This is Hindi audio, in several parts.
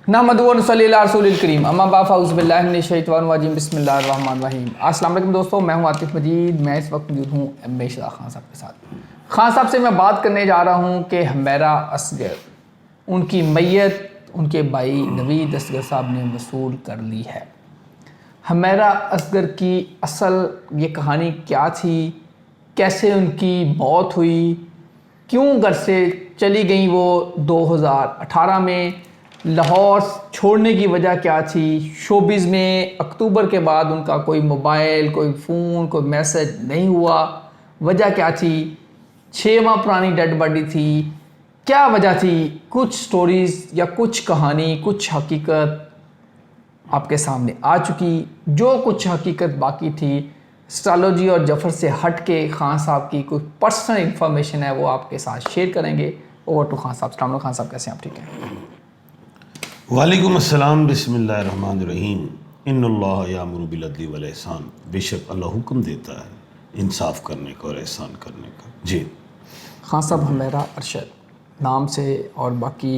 नहमदुहु व नसल्ली अला रसूलिल करीम अम्मा बाद फ़अऊज़ु बिल्लाहि मिनश शैतानिर रजीम बिस्मिल्लाहिर रहमानिर रहीम। अस्सलाम वालेकुम दोस्तों, मैं हूं आतिफ मजीद। मैं इस वक्त मौजूद हूं एम.ए. शाह खान साहब के साथ। खान साहब से मैं बात करने जा रहा हूं कि हुमैरा असगर, उनकी मैयत उनके भाई नवीद असगर साहब ने वसूल कर ली है। हुमैरा असगर की असल ये कहानी क्या थी, कैसे उनकी मौत हुई, क्यों घर से चली गई वो 2018 में, लाहौर छोड़ने की वजह क्या थी, शोबिज़ में अक्टूबर के बाद उनका कोई मोबाइल, कोई फ़ोन, कोई मैसेज नहीं हुआ, वजह क्या थी, 6 माह पुरानी डेड बॉडी थी, क्या वजह थी। कुछ स्टोरीज़ या कुछ कहानी, कुछ हकीकत आपके सामने आ चुकी। जो कुछ हकीकत बाकी थी, एस्ट्रोलॉजी और जफर से हट के खान साहब की कुछ पर्सनल इन्फॉर्मेशन है वो आपके साथ शेयर करेंगे। ओवर टू खान साहब। अस्सलाम वालेकुम खान साहब, कैसे हैं आप? ठीक हैं? वालेकुम अस्सलाम, बिस्मिल्लाहिर रहमानिर रहीम। इन्नल्लाह यामुरु बिल अदली वल ihsan। बेशक अल्लाह हुक्म देता है इंसाफ करने का और एहसान करने का। जी खान साहब, हुमैरा अरशद नाम से और बाकी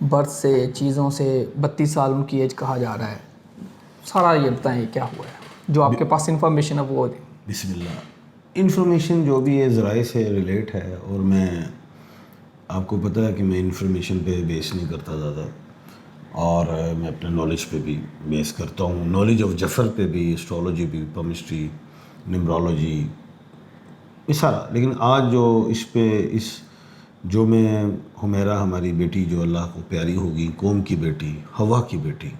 बर्थ से, चीज़ों से 32 साल उनकी एज कहा जा रहा है। सारा ये बताएं क्या हुआ है, जो आपके पास इन्फॉर्मेशन है वो दें। बिस्मिल्लाह। इंफॉर्मेशन जो भी है ज़राए से रिलेट है, और मैं आपको पता है कि मैं इंफॉर्मेशन पे बेस नहीं करता ज़्यादा, और मैं अपने नॉलेज पे भी बेस करता हूँ। नॉलेज ऑफ जफ़र पे भी, एस्ट्रोलॉजी भी, पमिस्ट्री, न्यूमरोलॉजी, ये सारा। लेकिन आज जो इस जो मैं हुमैरा हमारी बेटी जो अल्लाह को प्यारी होगी, कौम की बेटी, हवा की बेटी,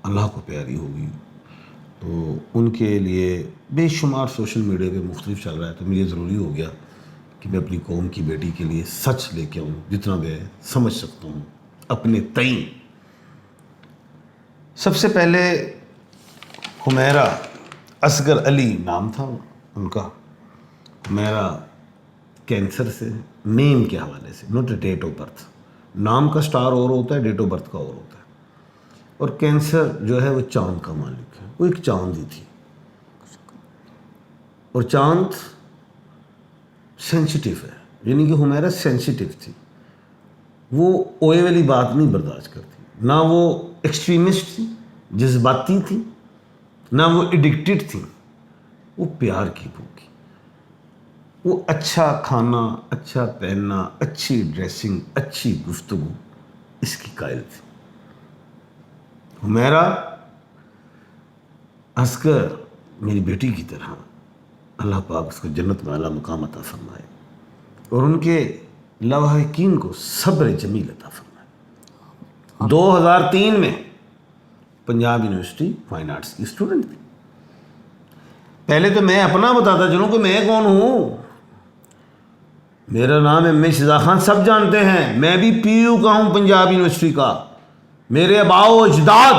अल्लाह को प्यारी होगी, तो उनके लिए बेशुमार सोशल मीडिया पे मुख्तलिफ चल रहा है। तो मुझे ज़रूरी हो गया कि मैं अपनी कौम की बेटी के लिए सच लेके आऊँ, जितना मैं समझ सकता हूँ अपने तईं। सबसे पहले हुमैरा असगर अली नाम था उनका। हुमैरा कैंसर से, नेम के हवाले से, नॉट डेट ऑफ बर्थ। नाम का स्टार और होता है, डेट ऑफ बर्थ का और होता है। और कैंसर जो है वो चांद का मालिक है, वो एक चांद ही थी। और चांद सेंसिटिव है, यानी कि हुमैरा सेंसिटिव थी। वो ओए वाली बात नहीं बर्दाश्त करती। ना वो एक्सट्रीमिस्ट थी, जज्बाती थी, ना वो एडिक्टेड थी। वो प्यार की भूखी। वो अच्छा खाना, अच्छा पहनना, अच्छी ड्रेसिंग, अच्छी गुफ्तगू, इसकी कायल थी। हुमैरा असगर मेरी बेटी की तरह, अल्लाह पाक उसको जन्नत में आला मुकाम अता फरमाए, और उनके लवाहिकीन को सब्र जमील अता फरमाए। 2003 में पंजाब यूनिवर्सिटी फाइन आर्ट्स की स्टूडेंट थी। पहले तो मैं अपना बताता चलूँ कि मैं कौन हूँ। मेरा नाम एम.ए. शाह खान, सब जानते हैं। मैं भी पीयू का हूँ, पंजाब यूनिवर्सिटी का। मेरे अबाओ अजदाद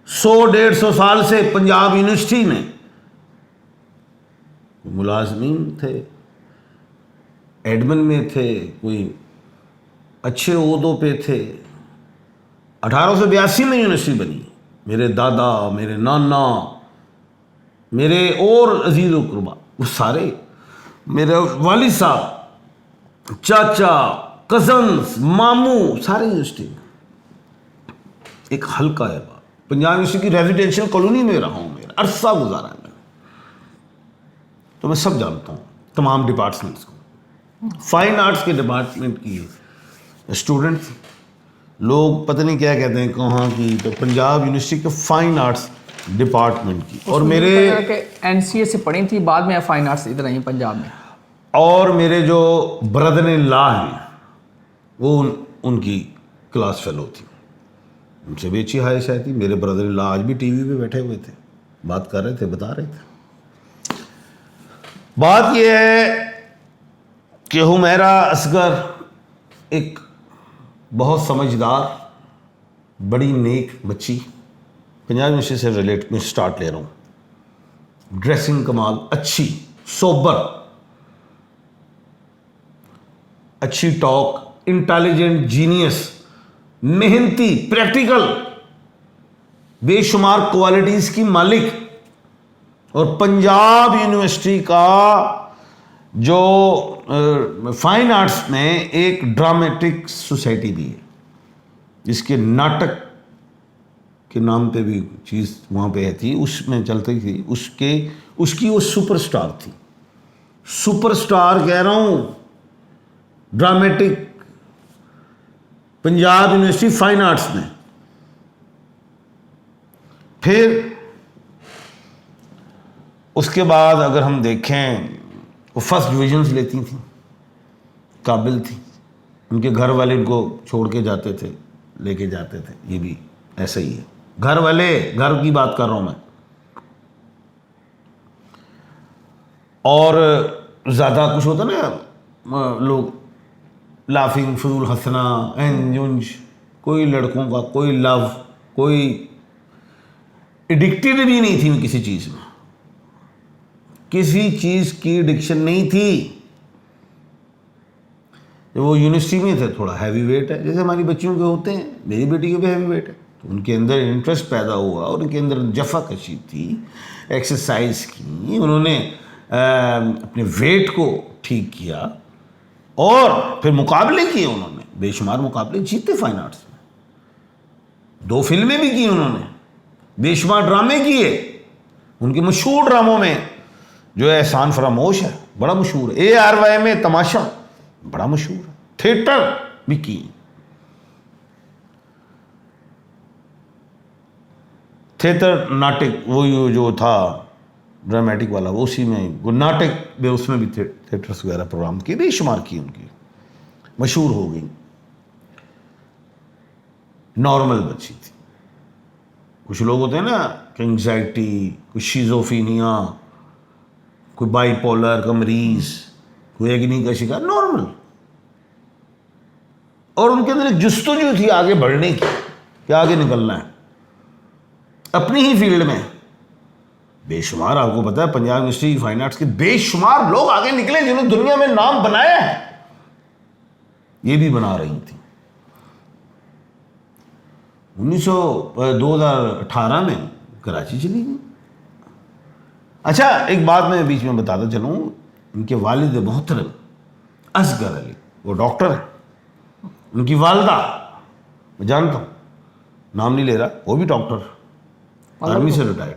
100-150 साल से पंजाब यूनिवर्सिटी में मुलाजमीन थे, एडमिन में थे, कोई अच्छे ओहदों पे थे। 1882 में यूनिवर्सिटी बनी। मेरे दादा, मेरे नाना, मेरे और अजीज़ व कुर्बा, वो सारे, मेरे वालिद साहब, चाचा, कज़न्स, मामू, सारे यूनिवर्सिटी में। एक हल्का है बात। पंजाब यूनिवर्सिटी की रेजिडेंशियल कॉलोनी में रहा हूँ, मेरा अरसा गुजारा है मैंने, तो मैं सब जानता हूँ तमाम डिपार्टमेंट्स को। फाइन आर्ट्स के डिपार्टमेंट की स्टूडेंट थी। लोग पता नहीं क्या कहते हैं कहाँ की, तो पंजाब यूनिवर्सिटी के फाइन आर्ट्स डिपार्टमेंट की। और मेरे NCA से पढ़ी थी, बाद में फाइन आर्ट्स इधर आई पंजाब में। और मेरे जो ब्रदर इन लॉ हैं वो उनकी क्लास फेलो थी। उनसे भी अच्छी हाइश आई थी। मेरे ब्रदर इन लॉ आज भी टीवी पे बैठे हुए थे, बात कर रहे थे, बता रहे थे। बात यह है कि हुमैरा असगर एक बहुत समझदार, बड़ी नेक बच्ची, पंजाब यूनिवर्सिटी से रिलेट में स्टार्ट ले रहा हूँ। ड्रेसिंग कमाल, अच्छी, सोबर, अच्छी टॉक, इंटेलिजेंट, जीनियस, मेहनती, प्रैक्टिकल, बेशुमार क्वालिटीज की मालिक। और पंजाब यूनिवर्सिटी का जो फाइन आर्ट्स में एक ड्रामेटिक सोसाइटी भी है। जिसके नाटक के नाम पे भी चीज़ वहाँ पे थी, उसमें चलती थी, उसकी वो सुपरस्टार थी। सुपरस्टार कह रहा हूँ, dramatic, Punjab university fine arts में। फिर उसके बाद अगर हम देखें, वो फर्स्ट डिविजन्स लेती थी, काबिल थी, उनके घर वाले इनको छोड़ के जाते थे, लेके जाते थे। ये भी ऐसा ही है, घर वाले, घर की बात कर रहा हूँ मैं। और ज़्यादा कुछ होता ना, लोग लाफिंग, फजूल हंसना, एंजुंज, कोई लड़कों का कोई लव, कोई एडिक्टेड भी नहीं थी किसी चीज़ में, किसी चीज़ की एडिक्शन नहीं थी। वो यूनिवर्सिटी में थे, थोड़ा हैवी वेट है, जैसे हमारी बच्चियों के होते हैं, मेरी बेटी के भी हैवी वेट है, तो उनके अंदर इंटरेस्ट पैदा हुआ और उनके अंदर जफ़ाकशी थी, एक्सरसाइज की, उन्होंने अपने वेट को ठीक किया और फिर मुकाबले किए उन्होंने, बेशुमार मुकाबले जीते फाइन आर्ट्स में। 2 फिल्में भी की उन्होंने, बेशुमार ड्रामे किए। उनके मशहूर ड्रामों में जो है एहसान फरामोश है, बड़ा मशहूर है, ARY में तमाशा बड़ा मशहूर है, थिएटर भी की, थिएटर नाटक वो जो था ड्रामेटिक वाला, वो उसी में, वो नाटक में, उसमें भी थिएटर्स वगैरह प्रोग्राम किए, बेशुमार की, उनकी मशहूर हो गई। नॉर्मल बच्ची थी। कुछ लोग होते हैं ना कि एंग्जाइटी, कुछ शिज़ोफ्रेनिया, कोई बाइपोलर का मरीज, कोई एग्नी का शिकार, नॉर्मल। और उनके अंदर एक जुस्तजू थी आगे बढ़ने की, कि आगे निकलना है अपनी ही फील्ड में। बेशुमार, आपको पता है पंजाब यूनिवर्सिटी फाइन आर्ट्स के बेशुमार लोग आगे निकले जिन्होंने दुनिया में नाम बनाया है, ये भी बना रही थी। 2018 में कराची चली गई। अच्छा, एक बात मैं बीच में बताता चलूँ, उनके वालिद मोहतरम असगर अली, वो डॉक्टर है, उनकी वालदा मैं जानता हूँ, नाम नहीं ले रहा, वो भी डॉक्टर, आर्मी से रिटायर्ड।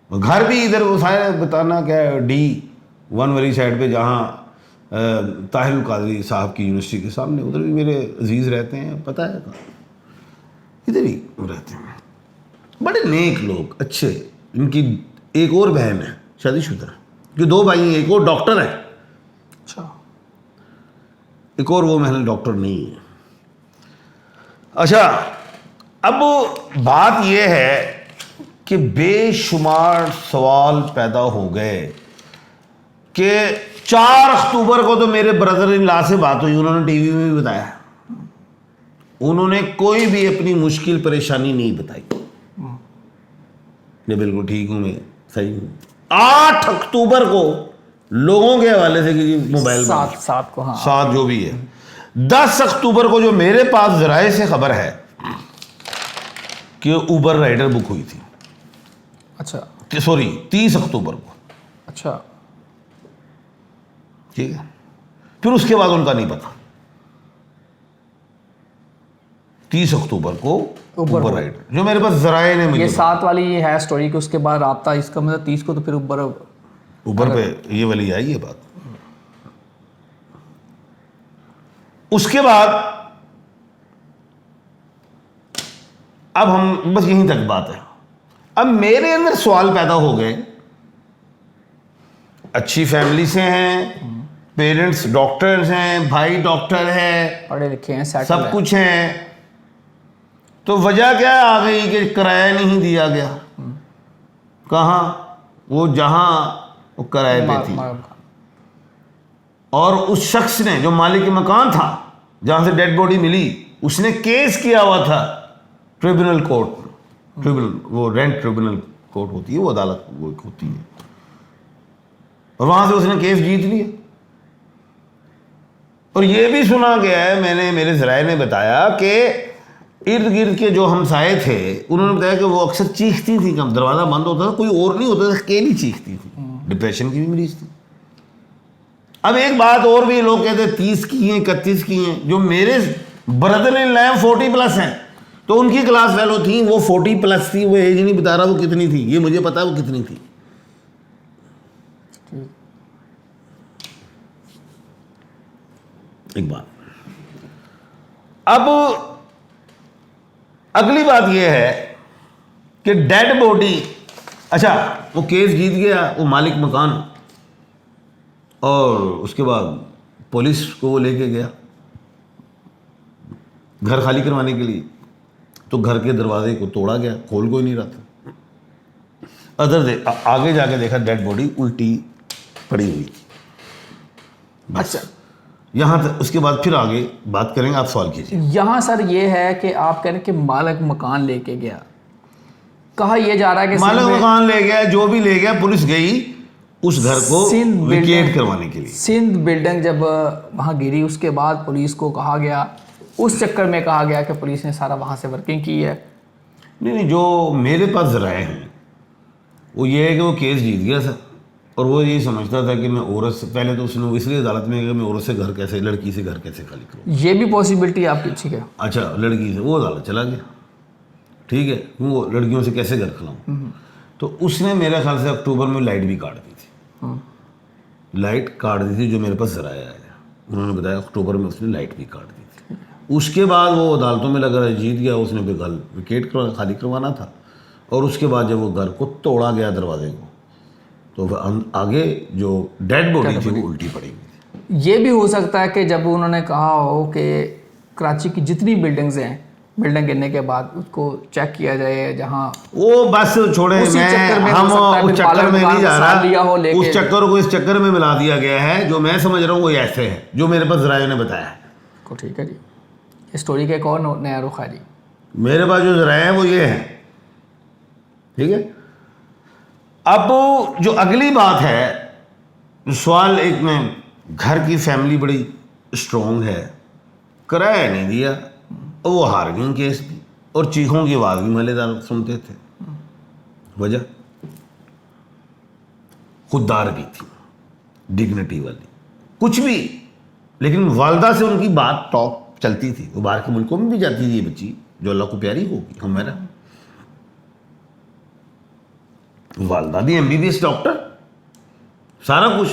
घर भी इधर, वो सारे बताना क्या है, D1 वाली साइड पे, जहाँ ताहिर कादरी साहब की यूनिवर्सिटी के सामने, उधर भी मेरे अजीज़ रहते हैं, पता है, इधर ही रहते हैं, बड़े नेक लोग, अच्छे। इनकी एक और बहन है शादीशुदा, जो 2 भाई हैं, एक और डॉक्टर है, अच्छा, एक और वो महल डॉक्टर नहीं है। अच्छा, अब बात यह है कि बेशुमार सवाल पैदा हो गए कि 4 अक्टूबर को तो मेरे ब्रदर इन लॉ से बात हुई, उन्होंने टीवी में भी बताया, उन्होंने कोई भी अपनी मुश्किल परेशानी नहीं बताई, मैं बिल्कुल ठीक हूं, मैं सही हूं। 8 अक्टूबर को लोगों के हवाले से कि मोबाइल 7 को, हाँ 7 जो भी है, 10 अक्टूबर को जो मेरे पास जराए से खबर है कि उबर राइडर बुक हुई थी। अच्छा, सॉरी, 30 अक्टूबर को, अच्छा, ठीक है। फिर उसके बाद उनका नहीं पता। 30 अक्टूबर को उबर राइडर, जो मेरे पास जराए ने मुझे, ये 7 वाली है स्टोरी कि उसके बाद राब्ता, इसका मतलब 30 को तो फिर उबर पे ये वाली आई है बात। उसके बाद अब हम बस यहीं तक बात है। अब मेरे अंदर सवाल पैदा हो गए, अच्छी फैमिली से हैं, पेरेंट्स डॉक्टर्स हैं, भाई डॉक्टर है, पढ़े लिखे हैं, सेटल सब कुछ है, तो वजह क्या आ गई कि किराया नहीं दिया गया। कहाँ? वो जहां वो किराए पे थी, और उस शख्स ने, जो मालिक मकान था जहां से डेड बॉडी मिली, उसने केस किया हुआ था ट्रिब्यूनल कोर्ट, ट्रिब्यूनल, वो रेंट ट्रिब्यूनल कोर्ट होती है, वो अदालत वो होती है, और वहां से उसने केस जीत लिया। और ये भी सुना गया है, मैंने, मेरे ज़राए ने बताया कि इर्द गिर्द के जो हमसाए थे, उन्होंने बताया कि वो अक्सर चीखती थी, कब दरवाज़ा बंद होता था, कोई और नहीं होता था, अकेली चीखती थी, डिप्रेशन की भी मरीज थी। अब एक बात और भी लोग कहते हैं 30 की हैं, 31 की हैं, जो मेरे ब्रदर इन लैम 40+ हैं, तो उनकी क्लास फेलो थी, वो 40+ थी, वो एज नहीं बता रहा वो कितनी थी, ये मुझे पता है वो कितनी थी। एक बात। अब अगली बात यह है कि डेड बॉडी, अच्छा वो केस जीत गया वो मालिक मकान, और उसके बाद पुलिस को वो लेके गया घर खाली करवाने के लिए, तो घर के दरवाजे को तोड़ा गया, खोल कोई नहीं रहा था। आगे जाके देखा डेड बॉडी उल्टी पड़ी हुई थी। अच्छा, यहाँ तक, उसके बाद फिर आगे बात करेंगे, आप सवाल कीजिए। यहाँ सर ये है कि आप कह रहे हैं कि मालिक मकान लेके गया, कहा यह जा रहा है कि मालिक मकान ले गया, जो भी ले गया, पुलिस गई उस घर को सिंध विकेट करवाने के लिए। सिंध बिल्डिंग जब वहाँ गिरी, उसके बाद पुलिस को कहा गया, उस चक्कर में कहा गया कि पुलिस ने सारा वहाँ से वर्किंग की है। नहीं, जो मेरे पास ज़राए हैं वो ये है कि वो केस जीत गया था, और वो ये समझता था कि मैं औरत से, पहले तो उसने इसलिए अदालत में गया मैं औरत से घर कैसे, लड़की से घर कैसे खाली करूँ, ये भी पॉसिबिलिटी आपकी, ठीक है। अच्छा लड़की से, वो अदालत चला गया, ठीक है, वो लड़कियों से कैसे घर खिलाऊँ, तो उसने मेरे ख्याल से अक्टूबर में लाइट भी काट दी थी, लाइट काट दी थी, जो मेरे पास ज़राया आया, उन्होंने बताया अक्टूबर में उसने लाइट भी काट दी थी। उसके बाद वो अदालतों में लगा रहा, जीत गया, उसने फिर घर विकेट खाली करवाना था, और उसके बाद जब वो घर को तोड़ा गया दरवाजे को, तो आगे जो डेड बॉडी थी वो उल्टी पड़ी हुई थी। ये भी हो सकता है कि जब उन्होंने कहा हो कि कराची की जितनी बिल्डिंग्स हैं, बिल्डिंग गिरने के बाद उसको चेक किया जाए, जहाँ वो बस छोड़े, हम उस चक्कर में नहीं जा रहा, उस चक्कर को इस चक्कर में मिला दिया गया है। जो मैं समझ रहा हूँ वो ऐसे है जो मेरे पास ज़राए ने बताया है को, ठीक है जी। स्टोरी के एक और नया रुख है जी, मेरे पास जो ज़राए हैं वो ये है, ठीक है। अब जो अगली बात है, सवाल एक में, घर की फैमिली बड़ी स्ट्रॉन्ग है, किराया नहीं दिया, और वो हार गई केस भी, और चीखों की आवाज़ भी महल्लेदार सुनते थे। वजह खुददार भी थी, डिग्निटी वाली, कुछ भी, लेकिन वालदा से उनकी बात टॉक चलती थी। वो बाहर के मुल्कों में भी जाती थी ये बच्ची, जो अल्लाह को प्यारी होगी, हमारा वालदा भी MBBS डॉक्टर, सारा कुछ।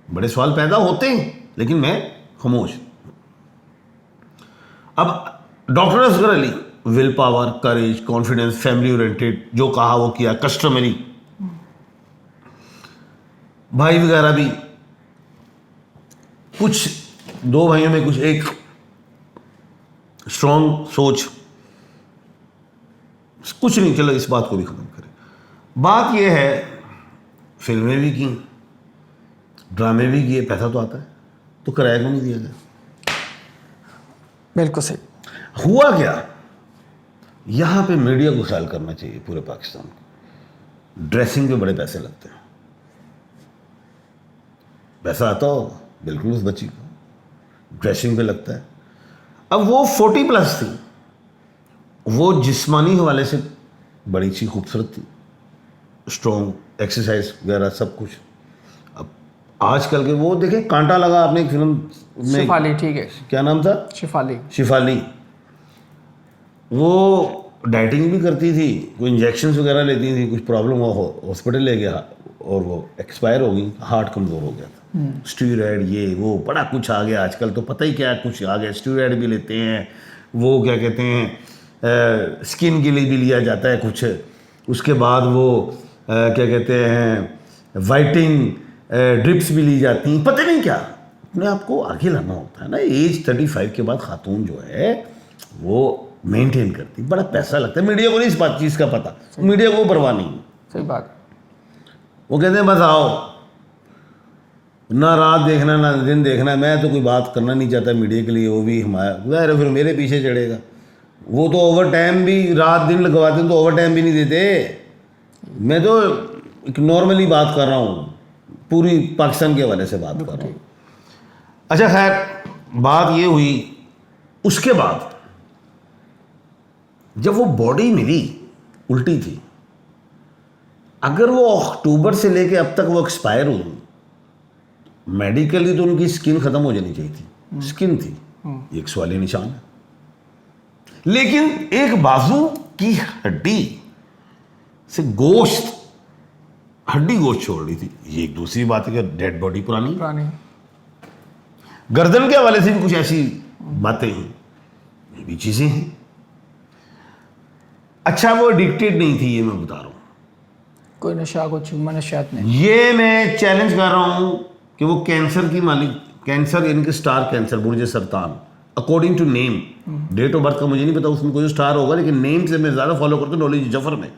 बड़े सवाल पैदा होते हैं, लेकिन मैं खामोश। अब doctor Asghar Ali, will power, courage, confidence, family oriented, जो कहा वो किया, कस्टमरी। भाई वगैरह भी कुछ, दो भाइयों में कुछ एक स्ट्रॉन्ग सोच, कुछ नहीं। चलो इस बात को भी खत्म करें। बात यह है, फिल्में भी की, ड्रामे भी किए, पैसा तो आता है, तो किराया क्यों नहीं दिया गया? बिल्कुल सही। हुआ क्या, यहाँ पे मीडिया को ख्याल करना चाहिए पूरे पाकिस्तान को। ड्रेसिंग पे बड़े पैसे लगते हैं, पैसा आता हो बिल्कुल उस बच्ची को, ड्रेसिंग पे लगता है। अब वो 40+ थी, वो जिस्मानी हवाले से बड़ी सी खूबसूरत थी, स्ट्रॉन्ग, एक्सरसाइज वगैरह सब कुछ। अब आजकल के वो देखे, कांटा लगा आपने एक फिल्म में, शिफाली, ठीक है, क्या नाम था, शिफाली। वो डाइटिंग भी करती थी, कोई इंजेक्शन वगैरह लेती थी, कुछ प्रॉब्लम हुआ, हॉस्पिटल ले गया और वो एक्सपायर हो गई, हार्ट कमज़ोर हो गया था। स्टीरॉयड, ये वो बड़ा कुछ आ गया आजकल, तो पता ही क्या कुछ आ गया। स्टीरॉयड भी लेते हैं, वो क्या कहते हैं, स्किन के लिए भी लिया जाता है कुछ, उसके बाद वो क्या कहते हैं, वाइटिंग ड्रिप्स भी ली जाती हैं, पता नहीं क्या। अपने आप को आगे लाना होता है ना। एज 35 के बाद खातून जो है वो मेंटेन करती, बड़ा पैसा लगता है। मीडिया को नहीं इस बात चीज़ का पता, मीडिया को परवाह नहीं। सही बात। वो कहते हैं बस आओ, ना रात देखना ना दिन देखना। मैं तो कोई बात करना नहीं चाहता मीडिया के लिए, वो भी हमारा फिर मेरे पीछे चढ़ेगा। वो तो ओवर टाइम भी रात दिन लगवाते हैं, तो ओवर टाइम भी नहीं देते। मैं तो एक नॉर्मली बात कर रहा हूँ, पूरी पाकिस्तान के हवाले से बात कर रहा हूँ। अच्छा खैर, बात ये हुई, उसके बाद जब वो बॉडी मिली उल्टी थी, अगर वो अक्टूबर से लेके अब तक वो एक्सपायर हुई, मेडिकली तो उनकी स्किन ख़त्म हो जानी चाहिए थी। स्किन थी, एक सवालिया निशान है। लेकिन एक बाजू की हड्डी से गोश्त, हड्डी गोश्त छोड़ रही थी। ये एक दूसरी बात है कि डेड बॉडी पुरानी। गर्दन के हवाले से भी कुछ ऐसी बातें हैं, ये भी चीजें हैं। अच्छा, वो एडिक्टेड नहीं थी, ये मैं बता रहा हूं। कोई नशा, कुछ मनशियात नहीं। ये मैं चैलेंज कर रहा हूं कि वो कैंसर की मालिक, कैंसर यानी कि स्टार कैंसर, बुर्ज सरतान, according to name, date of birth का मुझे नहीं पता उसमें कोई स्टार होगा, लेकिन नेम से मैं ज़्यादा फॉलो करता हूँ नॉलेज जफर में।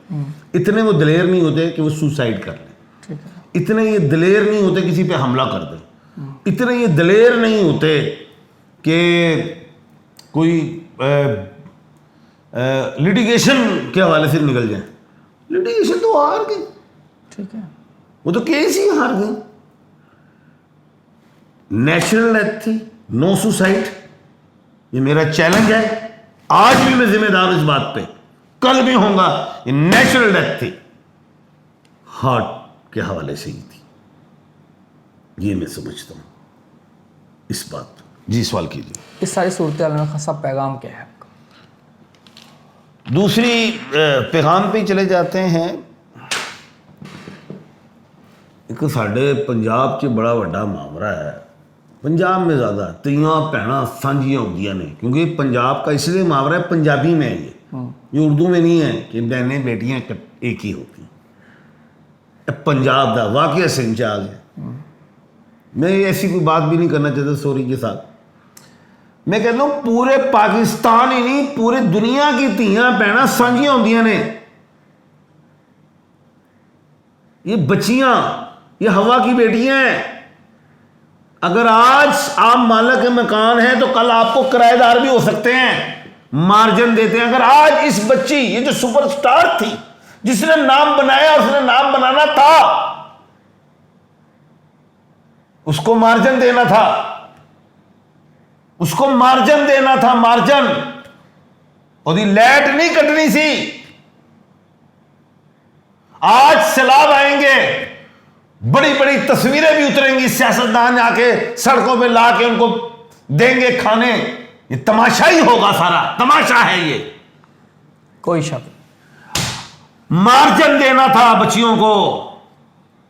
इतने वो दिलेर नहीं होते कि वो सुसाइड कर लें, इतने ये दिलेर नहीं होते किसी पे हमला कर दें, इतने ये दिलेर नहीं होते कि कोई लिटिगेशन के हवाले से निकल जाए। लिटिगेशन तो हार गए, ठीक है, वो तो केस ही हार गए। नेचुरल डेथ थी, नो सुसाइड। ये मेरा चैलेंज है, आज भी मैं जिम्मेदार इस बात पे, कल भी होऊंगा। ये नेचुरल डेथ थी, हार्ट के हवाले से ही थी, ये मैं समझता हूं इस बात पे। जी सवाल कीजिए। इस सारी सूरत हाल में खासा पैगाम क्या है आपका? दूसरी पैगाम पे चले जाते हैं। एक साढ़े पंजाब च बड़ा वड्डा मामला है, पंजाब में ज़्यादा तियां भैन सांझियां होंदियां ने, क्योंकि पंजाब का इसलिए मुहावरा है, पंजाबी में है ये उर्दू में नहीं है कि बहनें बेटियां एक ही होती। पंजाब का वाकया सिंच आ गया। मैं ऐसी कोई बात भी नहीं करना चाहता सॉरी के साथ। मैं कहता हूँ पूरे पाकिस्तान ही नहीं, पूरे दुनिया की तियां भैन सांझियां होंदियां ने। ये बच्चियां, ये हवा की बेटियां हैं। अगर आज आप मालिक मकान हैं तो कल आपको किराएदार भी हो सकते हैं, मार्जिन देते हैं। अगर आज इस बच्ची, ये जो सुपरस्टार थी, जिसने नाम बनाया, उसने नाम बनाना था, उसको मार्जिन देना था, उसको मार्जिन देना था, मार्जिन। और लाइट नहीं कटनी सी। आज सैलाब आएंगे, बड़ी बड़ी तस्वीरें भी उतरेंगी, सियासतदान आके सड़कों पे ला के उनको देंगे खाने। ये तमाशा ही होगा, सारा तमाशा है ये, कोई शक। मार्जिन देना था बच्चियों को।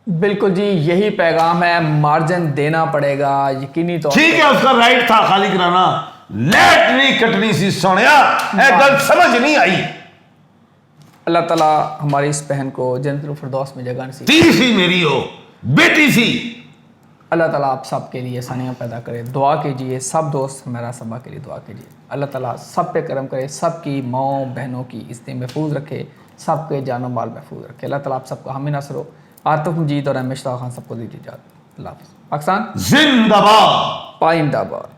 बिल्कुल जी, यही पैगाम है, मार्जिन देना पड़ेगा यकीनी तौर। ठीक है, उसका राइट था खाली कराना, लेट नहीं कटनी सी सोनिया, गलत समझ नहीं आई। अल्लाह ताला हमारी इस बहन को जन्नतुल फिरदौस में जगह नसीब। तीसरी मेरी हो, बेटी सी। अल्लाह ताला आप सब के लिए आसानियाँ पैदा करे। दुआ कीजिए, सब दोस्त हमारा सबा के लिए दुआ कीजिए। अल्लाह ताला सब पे करम करे, सब की माओ बहनों की इज्जतें महफूज रखे, सबके जानो माल महफूज रखे। अल्लाह ताला आप सबको हामी नसर हो। आतिफ मजीद और अहमद शाह खान सबको दीजिए इजाज़त। अल्लाह हाफ़िज़। पाकिस्तान जिंदाबाद, पाइंदाबाद।